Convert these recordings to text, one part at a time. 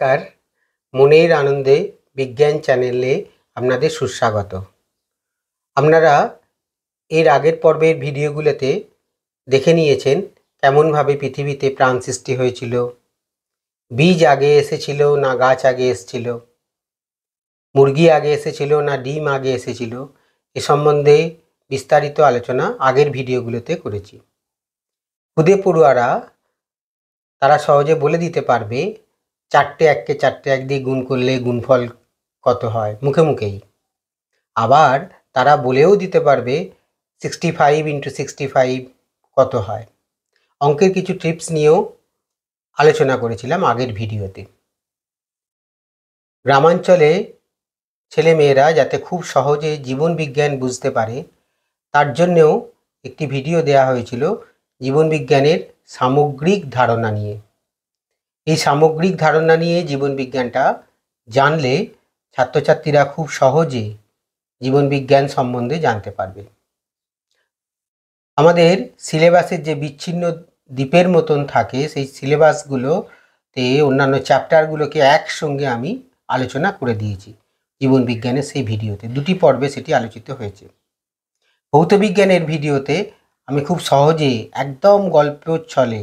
নমস্কার, মনের আনন্দে বিজ্ঞান চ্যানেলে আপনাদের সুস্বাগত। আপনারা এর আগের পর্বের ভিডিওগুলোতে দেখে নিয়েছেন কেমনভাবে পৃথিবীতে প্রাণ সৃষ্টি হয়েছিল, বীজ আগে এসেছিল না গাছ আগে এসেছিল, মুরগি আগে এসেছিল না ডিম আগে এসেছিল, এ সম্বন্ধে বিস্তারিত আলোচনা আগের ভিডিওগুলোতে করেছি। খুদে পড়ুয়ারা তারা সহজে বলে দিতে পারবে 4টে 1কে 4টে 1 দিয়ে গুণ করলে গুণফল কত হয় মুখে মুখেই। আবার তারা বলেও দিতে পারবে 65 × 65 কত হয়। অঙ্কের কিছু টিপস নিয়েও আলোচনা করেছিলাম আগের ভিডিওতে। গ্রামাঞ্চলে ছেলেমেয়েরা যাতে খুব সহজে জীবন বিজ্ঞান বুঝতে পারে তার জন্যেও একটি ভিডিও দেওয়া হয়েছিল জীবন বিজ্ঞানের সামগ্রিক ধারণা নিয়ে। এই সামগ্রিক ধারণা নিয়ে জীবন বিজ্ঞানটা জানলে ছাত্রছাত্রীরা খুব সহজে জীবন বিজ্ঞান সম্বন্ধে জানতে পারবে। আমাদের সিলেবাসের যে বিচ্ছিন্ন দ্বীপের মতন থাকে সেই সিলেবাসগুলোতে অন্যান্য চ্যাপ্টারগুলোকে একসঙ্গে আমি আলোচনা করে দিয়েছি জীবন বিজ্ঞানের সেই ভিডিওতে। 2টি পর্বে সেটি আলোচিত হয়েছে। ভৌত বিজ্ঞানের ভিডিওতে আমি খুব সহজে একদম গল্প ছলে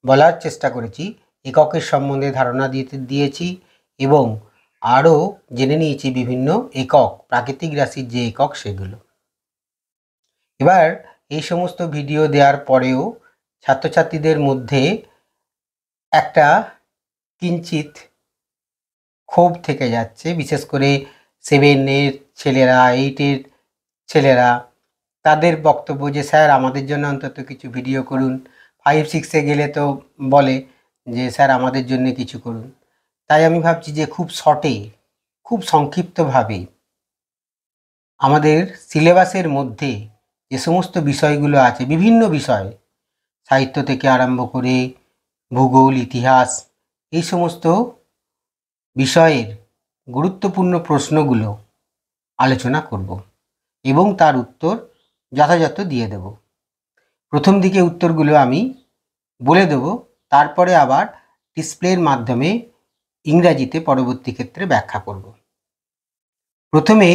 বলার চেষ্টা করেছি, এককের সম্বন্ধে ধারণা দিয়েছি এবং আরও জেনে নিয়েছি বিভিন্ন একক, প্রাকৃতিক রাশির যে একক সেগুলো। এবার এই সমস্ত ভিডিও দেওয়ার পরেও ছাত্রছাত্রীদের মধ্যে একটা কিঞ্চিত ক্ষোভ থেকে যাচ্ছে, বিশেষ করে 7-এর ছেলেরা, 8-এর ছেলেরা। তাদের বক্তব্য যে স্যার আমাদের জন্য অন্তত কিছু ভিডিও করুন। 5-6-এ গেলে তো বলে যে স্যার আমাদের জন্য কিছু করুন। তাই আমি ভাবছি যে খুব শর্টে, খুব সংক্ষিপ্তভাবে আমাদের সিলেবাসের মধ্যে যে সমস্ত বিষয়গুলো আছে, বিভিন্ন বিষয়, সাহিত্য থেকে আরম্ভ করে ভূগোল, ইতিহাস, এই সমস্ত বিষয়ের গুরুত্বপূর্ণ প্রশ্নগুলো আলোচনা করব এবং তার উত্তর যথাযথ দিয়ে দেব। প্রথম দিকে উত্তরগুলো আমি বলে দেব, তারপরে আবার ডিসপ্লের মাধ্যমে ইংরাজিতে পরবর্তী ক্ষেত্রে ব্যাখ্যা করব। প্রথমে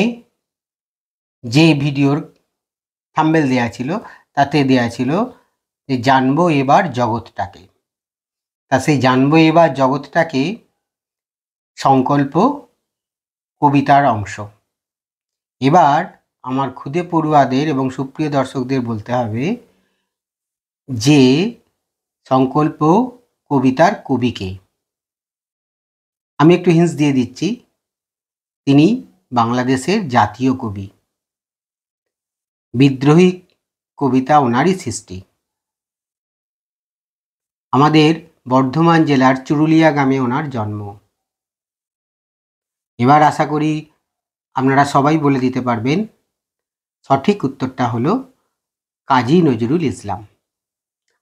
যে ভিডিওর থাম্বনেল দেয়া ছিল তাতে দেয়া ছিল যে জানবো এবার জগৎটাকে। তা সেই জানবো এবার জগৎটাকে সংকল্প কবিতার অংশ। এবার আমার খুদে পড়ুয়াদের এবং সুপ্রিয় দর্শকদের বলতে হবে যে সংকল্প কবিতার কবিকে। আমি একটু হিন্টস দিয়ে দিচ্ছি, তিনি বাংলাদেশের জাতীয় কবি। বিদ্রোহী কবিতা ওনারই সৃষ্টি। আমাদের বর্ধমান জেলার চুরুলিয়া গ্রামে ওনার জন্ম। এবার আশা করি আপনারা সবাই বলে দিতে পারবেন সঠিক উত্তরটা হলো কাজী নজরুল ইসলাম।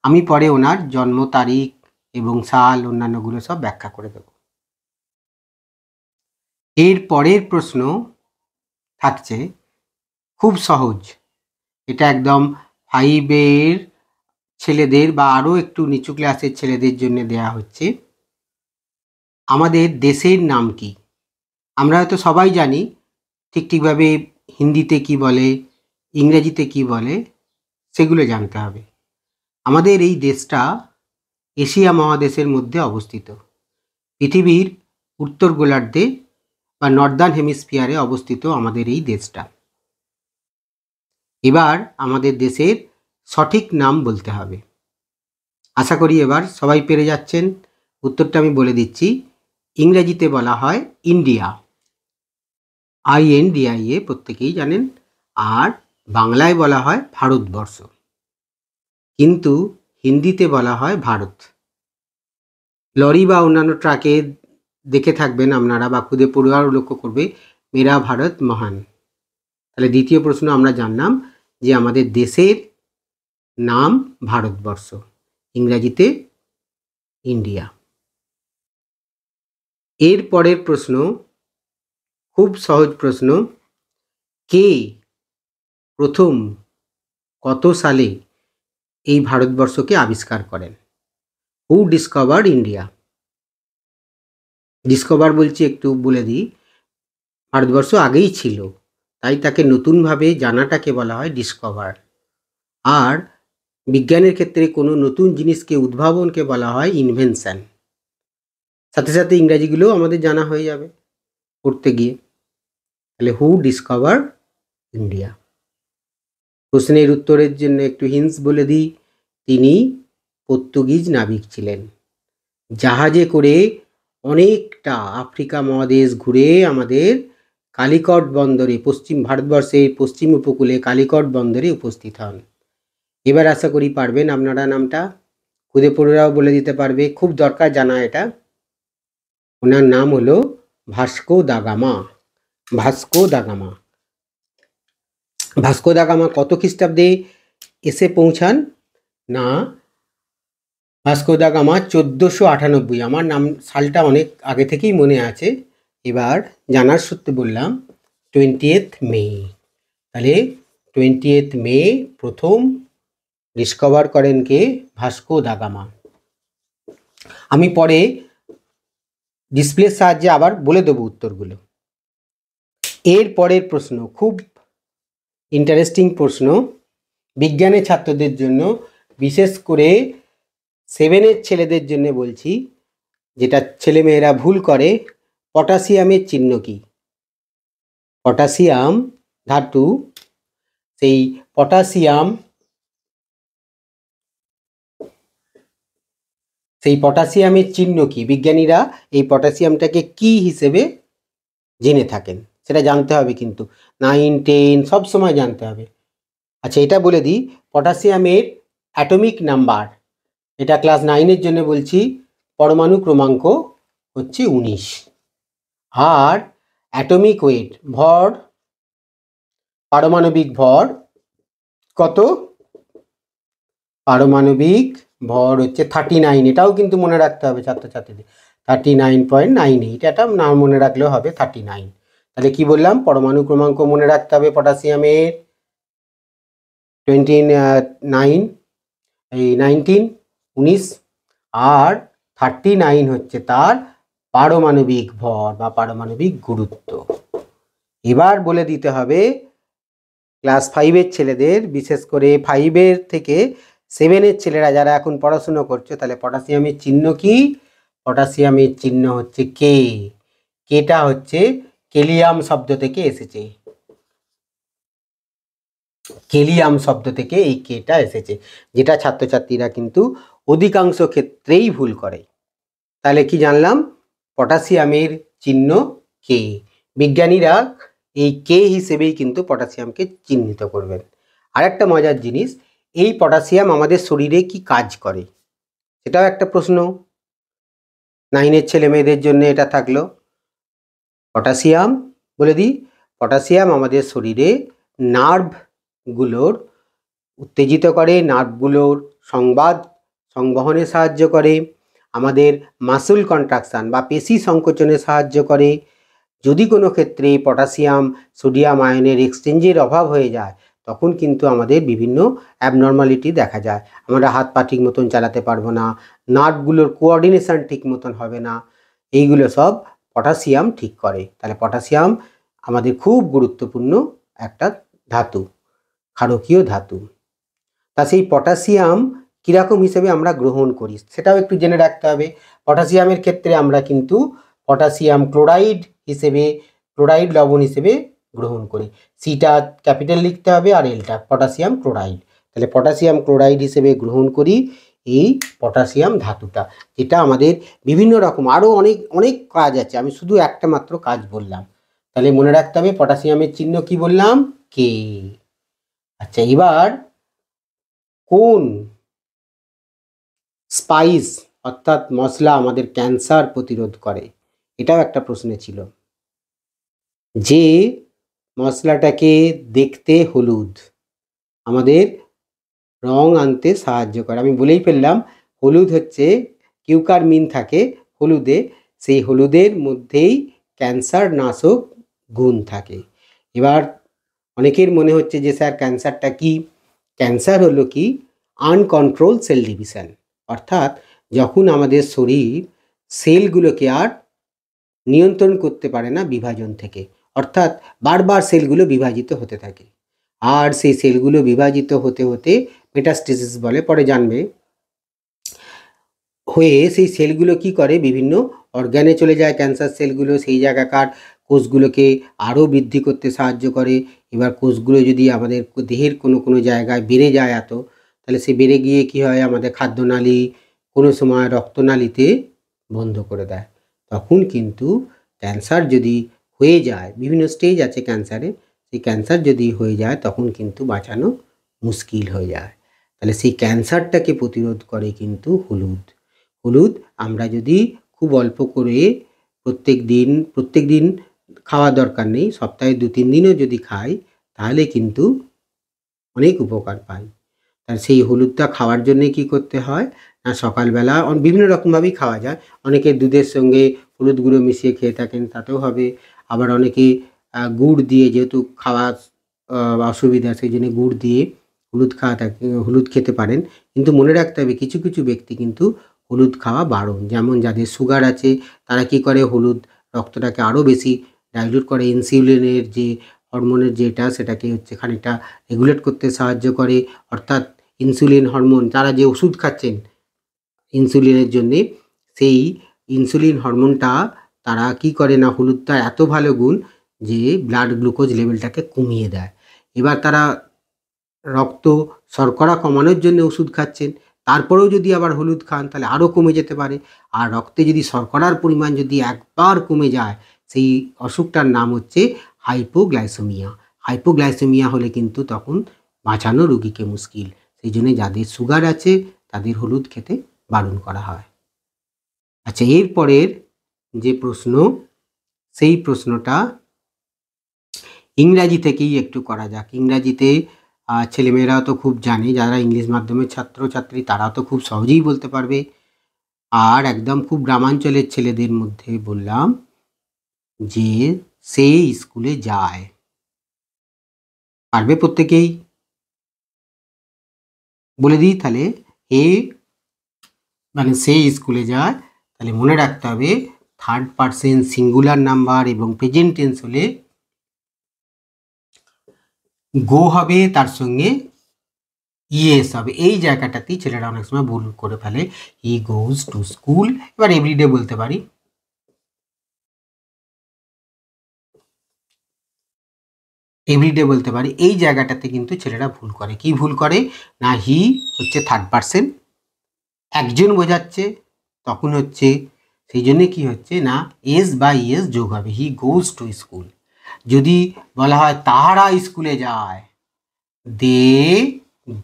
আমি পরে ওনার জন্ম তারিখ এবং সাল অন্যান্যগুলো সব ব্যাখ্যা করে দেব। এর পরের প্রশ্ন থাকছে খুব সহজ, এটা একদম 5-এর ছেলেদের বা আরও একটু নিচু ক্লাসের ছেলেদের জন্য দেয়া হচ্ছে। আমাদের দেশের নাম কি? আমরা হয়তো সবাই জানি ঠিকভাবে হিন্দিতে কি বলে, ইংরেজিতে কি বলে, সেগুলো জানতে হবে। আমাদের এই দেশটা এশিয়া মহাদেশের মধ্যে অবস্থিত, পৃথিবীর উত্তর গোলার্ধে বা নর্দার্ন হেমিস্ফিয়ারে অবস্থিত আমাদের এই দেশটা। এবার আমাদের দেশের সঠিক নাম বলতে হবে। আশা করি এবার সবাই পেরে যাচ্ছেন। উত্তরটা আমি বলে দিচ্ছি, ইংরেজিতে বলা হয় ইন্ডিয়া, INDIA, প্রত্যেকেই জানেন। আর বাংলায় বলা হয় ভারতবর্ষ, কিন্তু হিন্দিতে বলা হয় ভারত। লরি বা অন্যান্য ট্রাকে দেখে থাকবেন আপনারা বা খুদে পড়ুয়ারও লক্ষ্য করবে মেরা ভারত মহান। তাহলে দ্বিতীয় প্রশ্ন আমরা জানলাম যে আমাদের দেশের নাম ভারতবর্ষ, ইংরেজিতে ইন্ডিয়া। এর পরের প্রশ্ন খুব সহজ প্রশ্ন, কে প্রথম কত সালে এই ভারতবর্ষকে আবিষ্কার করেন? হু ডিসকভার্ড ইন্ডিয়া? ডিসকভার বলছি একটু বলে দিই, ভারতবর্ষ আগেই ছিল, তাই তাকে নতুনভাবে জানাটাকে বলা হয় ডিসকভার। আর বিজ্ঞানের ক্ষেত্রে কোনো নতুন জিনিসকে উদ্ভাবনকে বলা হয় ইনভেনশন। সাথে সাথে ইংরাজিগুলোও আমাদের জানা হয়ে যাবে পড়তে গিয়ে। তাহলে হু ডিসকভার ইন্ডিয়া? প্রশ্নের উত্তরের জন্য একটু হিন্টস বলে দিই, তিনি পর্তুগিজ নাবিক ছিলেন। জাহাজে করে অনেকটা আফ্রিকা মহাদেশ ঘুরে আমাদের কালিকট বন্দরে, পশ্চিম ভারতবর্ষের পশ্চিম উপকূলে কালিকট বন্দরে উপস্থিত হন। এবার আশা করি পারবেন আপনারা নামটা, খুদে পড়ুরাও বলে দিতে পারবে, খুব দরকার জানা এটা। ওনার নাম হলো Vasco da Gama. Vasco da Gama. Vasco da Gama কত খ্রিস্টাব্দে এসে পৌঁছান? না, ভাস্কো দা গামা 1498। আমার নাম সালটা অনেক আগে থেকেই মনে আছে, এবার জানার সূত্রে বললাম 20th মে। তাহলে 20th মে প্রথম ডিসকভার করেন কে? Vasco da Gama. আমি পরে ডিসপ্লের সাহায্যে আবার বলে দেবো উত্তরগুলো। এর পরের প্রশ্ন খুব ইন্টারেস্টিং প্রশ্ন, বিজ্ঞানের ছাত্রদের জন্য, বিশেষ করে 7-এর ছেলেদের জন্য বলছি, যেটা ছেলেমেয়েরা ভুল করে। পটাশিয়ামের চিহ্ন কি? পটাশিয়াম ধাতু, সেই পটাশিয়ামের চিহ্ন কি? বিজ্ঞানীরা এই পটাশিয়ামটাকে কি হিসেবে জেনে থাকেন সেটা জানতে হবে, কিন্তু 9, 10 সব সময় জানতে হবে। আচ্ছা, এটা বলে দিই, পটাশিয়ামের অ্যাটমিক নাম্বার, এটা ক্লাস 9-এর জন্য বলছি, পরমাণু ক্রমাঙ্ক হচ্ছে 19। আর অ্যাটমিক ওয়েট, ভর, পারমাণবিক ভর কত? পারমাণবিক ভর হচ্ছে 39। এটাও কিন্তু মনে রাখতে হবে ছাত্রছাত্রীদের, 39.98। এটা না মনে রাখলেও হবে, 39। তাহলে কি বললাম? পরমাণু ক্রমাঙ্ক মনে রাখতে হবে পটাশিয়ামের 29, এই 19, আর 39 হচ্ছে তার পারমাণবিক ভর বা পারমাণবিক গুরুত্ব। এবার বলে দিতে হবে ক্লাস 5-এর ছেলেদের, বিশেষ করে 5-এর থেকে 7-এর ছেলেরা যারা এখন পড়াশুনো করছে, তাহলে পটাশিয়ামের চিহ্ন কি? পটাশিয়ামের চিহ্ন হচ্ছে কে। কেটা হচ্ছে কেলিয়াম শব্দ থেকে এসেছে, কেলিয়াম শব্দ থেকে এই কেটা এসেছে, যেটা ছাত্রছাত্রীরা কিন্তু অধিকাংশ ক্ষেত্রেই ভুল করে। তাহলে কি জানলাম? পটাশিয়ামের চিহ্ন কে। বিজ্ঞানীরা এই কে হিসেবেই কিন্তু পটাশিয়ামকে চিহ্নিত করবেন। আর একটা মজার জিনিস, এই পটাশিয়াম আমাদের শরীরে কি কাজ করে সেটাও একটা প্রশ্ন। 9-এর ছেলে মেয়েদের জন্য এটা থাকলো। পটাশিয়াম বলে দিই, পটাশিয়াম আমাদের শরীরে নার্ভগুলোর উত্তেজিত করে, নার্ভগুলোর সংবাদ সংবহনে সাহায্য করে, আমাদের মাসল কন্ট্রাকশান বা পেশি সংকোচনে সাহায্য করে। যদি কোনো ক্ষেত্রে পটাশিয়াম সোডিয়াম আয়নের এক্সচেঞ্জের অভাব হয়ে যায়, তখন কিন্তু আমাদের বিভিন্ন অ্যাবনর্মালিটি দেখা যায়। আমরা হাত পা ঠিক মতন চালাতে পারবো না, নার্ভগুলোর কোঅর্ডিনেশান ঠিক মতন হবে না, এইগুলো সব পটাশিয়াম ঠিক করে। তাহলে পটাশিয়াম আমাদের খুব গুরুত্বপূর্ণ একটা ধাতু, ক্ষারকীয় ধাতু। তা সেই পটাশিয়াম কীরকম হিসেবে আমরা গ্রহণ করি সেটাও একটু জেনে রাখতে হবে। পটাশিয়ামের ক্ষেত্রে আমরা কিন্তু পটাশিয়াম ক্লোরাইড হিসেবে, ক্লোরাইড লবণ হিসেবে গ্রহণ করি। সিটা ক্যাপিটাল লিখতে হবে আর এলটা পটাশিয়াম ক্লোরাইড। তাহলে পটাশিয়াম ক্লোরাইড হিসেবে গ্রহণ করি এই পটাশিয়াম ধাতুটা, যেটা আমাদের বিভিন্ন রকম আরও অনেক অনেক কাজ আছে, আমি শুধু একটা মাত্র কাজ বললাম। তাহলে মনে রাখতে হবে পটাশিয়ামের চিহ্ন কি বললাম? কে। আচ্ছা, এবার কোন স্পাইস অর্থাৎ মশলা আমাদের ক্যান্সার প্রতিরোধ করে? এটাও একটা প্রশ্নে ছিল। যে মশলাটাকে দেখতে হলুদ, আমাদের রং আনতে সাহায্য করে, আমি বলেই ফেললাম, হলুদ হচ্ছে কিউকারমিন থাকে হলুদে, সেই হলুদের মধ্যেই ক্যান্সার নাশক গুণ থাকে। এবার অনেকের মনে হচ্ছে যে স্যার ক্যান্সারটা কি? ক্যান্সার হলো কি আনকন্ট্রোল সেল ডিভিশন, অর্থাৎ যখন আমাদের শরীর সেলগুলোকে আর নিয়ন্ত্রণ করতে পারে না বিভাজন থেকে, অর্থাৎ বারবার সেলগুলো বিভাজিত হতে থাকে। আর সেই সেলগুলো বিভাজিত হতে হতে মেটাস্টেসিস বলে, পরে জানবে, হয়ে সেই সেলগুলো কি করে বিভিন্ন অর্গানে চলে যায়। ক্যান্সার সেলগুলো সেই জায়গাকার কোষগুলোকে আরও বৃদ্ধি করতে সাহায্য করে। এবার কোষগুলো যদি আমাদের দেহের কোনো কোনো জায়গায় বেড়ে যায় এত, তাহলে সে বেড়ে গিয়ে কি হয়, আমাদের খাদ্যনালী, কোনো সময় রক্তনালীতে বন্ধ করে দেয়। তখন কিন্তু ক্যান্সার যদি হয়ে যায়, বিভিন্ন স্টেজ আছে ক্যান্সারে, সেই ক্যান্সার যদি হয়ে যায় তখন কিন্তু বাঁচানো মুশকিল হয়ে যায়। তাহলে সেই ক্যান্সারটাকে প্রতিরোধ করে কিন্তু হলুদ। হলুদ আমরা যদি খুব অল্প করে প্রত্যেক দিন খাওয়া দরকার নেই, সপ্তাহে 2-3 দিনও যদি খাই তাহলে কিন্তু অনেক উপকার পাই। আর সেই হলুদটা খাওয়ার জন্যে কি করতে হয় না, সকালবেলা বিভিন্ন রকমভাবেই খাওয়া যায়। অনেকে দুধের সঙ্গে হলুদ গুঁড়ো মিশিয়ে খেয়ে থাকেন, তাতেও হবে। আবার অনেকে গুড় দিয়ে, যেহেতু খাওয়া অসুবিধা, সেই জন্য গুড় দিয়ে হলুদ খেতে পারেন। কিন্তু মনে রাখতে হবে কিছু কিছু ব্যক্তি কিন্তু হলুদ খাওয়া বারণ। যেমন যাদের সুগার আছে তারা কি করে, হলুদ রক্তটাকে আরও বেশি ডাইলুট করে, ইনসুলিনের যে হরমোনের যেটা, সেটাকে হচ্ছে খানিকটা রেগুলেট করতে সাহায্য করে। অর্থাৎ ইনসুলিন হরমোন, তারা যে ওষুধ খাচ্ছেন ইনসুলিনের জন্যে, সেই ইনসুলিন হরমোনটা তারা কি করে না, হলুদটা এত ভালো গুণ যে ব্লাড গ্লুকোজ লেভেলটাকে কমিয়ে দেয়। এবার তারা রক্ত শর্করা কমানোর জন্য ওষুধ খাচ্ছেন, তারপরেও যদি আবার হলুদ খান তাহলে আরও কমে যেতে পারে। আর রক্তে যদি শর্করার পরিমাণ যদি একবার কমে যায়, সেই অসুখটার নাম হচ্ছে হাইপোগ্লাইসেমিয়া। হাইপোগ্লাইসেমিয়া হলে কিন্তু তখন বাঁচানো রোগীকে মুশকিল। সেই জন্য যাদের সুগার আছে তাদের হলুদ খেতে বারণ করা হয়। আচ্ছা, এরপরের যে প্রশ্ন, সেই প্রশ্নটা ইংরাজি থেকেই একটু করা যাক। ইংরাজিতে ছেলেমেয়েরাও তো খুব জানে, যারা ইংলিশ মাধ্যমের ছাত্রছাত্রী তারাও তো খুব সহজেই বলতে পারবে। আর একদম খুব গ্রামাঞ্চলের ছেলেদের মধ্যে বললাম যে সে স্কুলে যায়, পারবে প্রত্যেকেই? বলে দিই তাহলে, এ মানে সে স্কুলে যায়, তাহলে মনে রাখতে হবে থার্ড পারসন সিঙ্গুলার নাম্বার এবং প্রেজেন্ট টেন্স হলে গো হবে, তার সঙ্গে ইয়েস হবে। এই জায়গাটাতেই ছেলেরা অনেক সময় ভুল করে ফেলে, হি গোজ টু স্কুল। এবার এভরিডে বলতে পারি, এভরিডে বলতে পারি। এই জায়গাটাতে কিন্তু ছেলেরা ভুল করে। কি ভুল করে না, হি হচ্ছে থার্ড পারসন, একজন বোঝাচ্ছে, তখন হচ্ছে সেই জন্যে কি হচ্ছে না, এস বা ইয়েস যোগ হবে, হি গোজ টু স্কুল। যদি বলা হয় তাহারা স্কুলে যায়, দে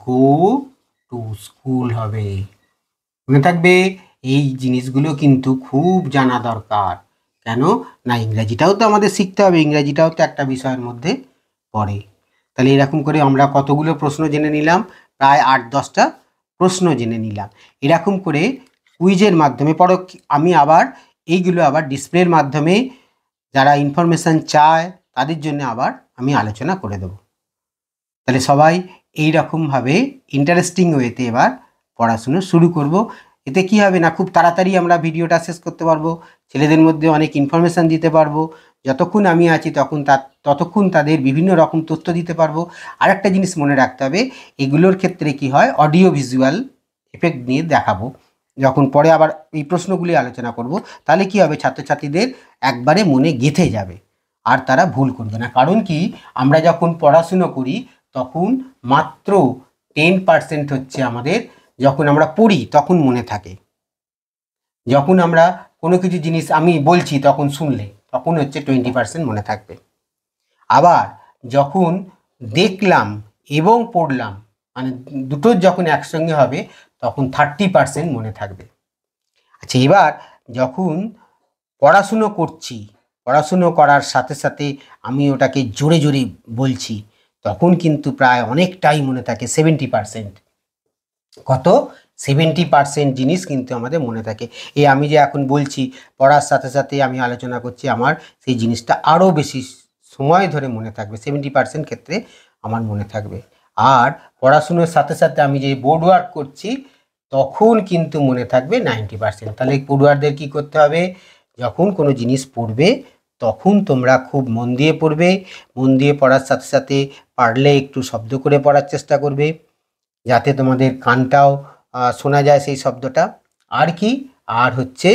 গো টু স্কুল হবে। মনে থাকবে, এই জিনিসগুলো কিন্তু খুব জানা দরকার। কেন না, ইংরাজিটাও তো আমাদের শিখতে হবে, ইংরাজিটাও তো একটা বিষয়ের মধ্যে পড়ে। তাহলে এরকম করে আমরা কতগুলো প্রশ্ন জেনে নিলাম, প্রায় 8-10টা প্রশ্ন জেনে নিলাম। এরকম করে কুইজের মাধ্যমে আমি আবার এইগুলো আবার ডিসপ্লের মাধ্যমে যারা ইনফরমেশান চায় তাদের জন্য আবার আমি আলোচনা করে দেব। তাহলে সবাই এই রকমভাবে ইন্টারেস্টিং ওয়েতে এবার পড়াশুনো শুরু করব। এতে কি হবে না, খুব তাড়াতাড়ি আমরা ভিডিওটা শেষ করতে পারবো, ছেলেদের মধ্যে অনেক ইনফরমেশান দিতে পারবো। যতক্ষণ আমি আছি ততক্ষণ তাদের বিভিন্ন রকম তথ্য দিতে পারবো। আর একটা জিনিস মনে রাখতে হবে, এগুলোর ক্ষেত্রে কি হয়, অডিও ভিজুয়াল এফেক্ট নিয়ে দেখাবো। যখন পরে আবার এই প্রশ্নগুলি আলোচনা করব, তাহলে কি হবে, ছাত্রছাত্রীদের একবারে মনে গেঁথে যাবে আর তারা ভুল করবে না। কারণ কি, আমরা যখন পড়াশুনো করি তখন মাত্র 10% হচ্ছে আমাদের, যখন আমরা পড়ি তখন মনে থাকে। যখন আমরা কোনো কিছু জিনিস আমি বলছি তখন শুনলে, তখন হচ্ছে 20% মনে থাকবে। আবার যখন দেখলাম এবং পড়লাম, মানে দুটোর যখন একসঙ্গে হবে তখন 30% মনে থাকবে। আচ্ছা, এবার যখন পড়াশুনো করছি, পড়াশুনো করার সাথে সাথে আমি ওটাকে জোরে জোরে বলছি, তখন কিন্তু প্রায় অনেকটাই মনে থাকে, 70%। কত? 70% জিনিস কিন্তু আমাদের মনে থাকে। এই আমি যে এখন বলছি, পড়ার সাথে সাথে আমি আলোচনা করছি, আমার সেই জিনিসটা আরও বেশি সময় ধরে মনে থাকবে, 70% ক্ষেত্রে আমার মনে থাকবে। আর পড়াশুনোর সাথে সাথে আমি যে বোর্ড ওয়ার্ক করছি তখন কিন্তু মনে থাকবে 90%। তাহলে পড়ুয়ারদের কী করতে হবে, যখন কোনো জিনিস পড়বে তখন তোমরা খুব মন দিয়ে পড়বে। মন দিয়ে পড়ার সাথে সাথে পারলে একটু শব্দ করে পড়ার চেষ্টা করবে, যাতে তোমাদের কানটাও শোনা যায় সেই শব্দটা। আর কি, আর হচ্ছে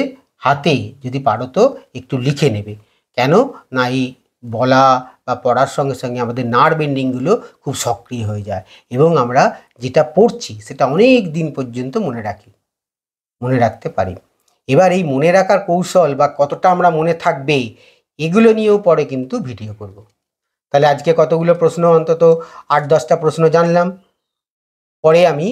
হাতে যদি পারো তো একটু লিখে নেবে। কেন না, এই বলা বা পড়ার সঙ্গে সঙ্গে আমাদের নার্ভ এন্ডিংগুলো খুব সক্রিয় হয়ে যায় এবং আমরা যেটা পড়ছি সেটা অনেক দিন পর্যন্ত মনে রাখতে পারি। এবার এই মনে রাখার কৌশল বা কতটা আমরা মনে থাকবে এগুলো নিয়েও পরে কিন্তু ভিডিও করব। তাহলে আজকে কতগুলো প্রশ্ন, অন্তত 8-10টা প্রশ্ন জানলাম। পরে আমি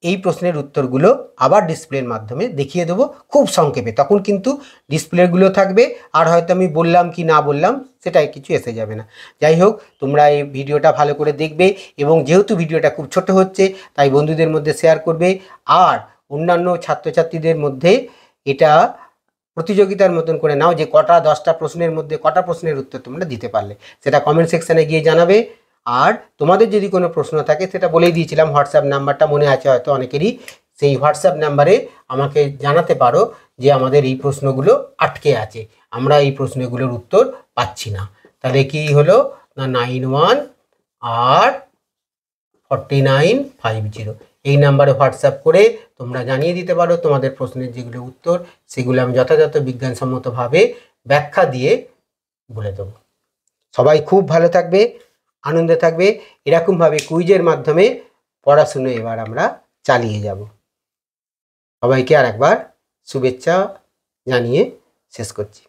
এই প্রশ্নের উত্তরগুলো আবার ডিসপ্লের মাধ্যমে দেখিয়ে দেবো খুব সংক্ষেপে। তখন কিন্তু ডিসপ্লেগুলো থাকবে, আর হয়তো আমি বললাম কি না বললাম সেটাই কিছু এসে যাবে না। যাই হোক, তোমরা এই ভিডিওটা ভালো করে দেখবে এবং যেহেতু ভিডিওটা খুব ছোট হচ্ছে তাই বন্ধুদের মধ্যে শেয়ার করবে। আর অন্যান্য ছাত্রছাত্রীদের মধ্যে এটা প্রতিযোগিতার মতন করে নাও যে কটা 10টা প্রশ্নের মধ্যে কটা প্রশ্নের উত্তর তোমরা দিতে পারলে, সেটা কমেন্ট সেকশানে গিয়ে জানাবে। আর তোমাদের যদি কোনো প্রশ্ন থাকে, সেটা বলেই দিয়েছিলাম, হোয়াটসঅ্যাপ নাম্বারটা মনে আছে হয়তো অনেকেরই, সেই হোয়াটসঅ্যাপ নাম্বারে আমাকে জানাতে পারো যে আমাদের এই প্রশ্নগুলো আটকে আছে, আমরা এই প্রশ্নগুলোর উত্তর পাচ্ছি না। তাহলে কি হলো না, 91849550 এই নাম্বারে হোয়াটসঅ্যাপ করে তোমরা জানিয়ে দিতে পারো তোমাদের প্রশ্নের যেগুলো উত্তর, সেগুলো আমি যথাযথ বিজ্ঞানসম্মতভাবে ব্যাখ্যা দিয়ে বলে দেবো। সবাই খুব ভালো থাকবে, আনন্দে থাকবে। এরকমভাবে কুইজের মাধ্যমে পড়াশুনো এবার আমরা চালিয়ে যাব। সবাইকে আর একবার শুভেচ্ছা জানিয়ে শেষ করছি।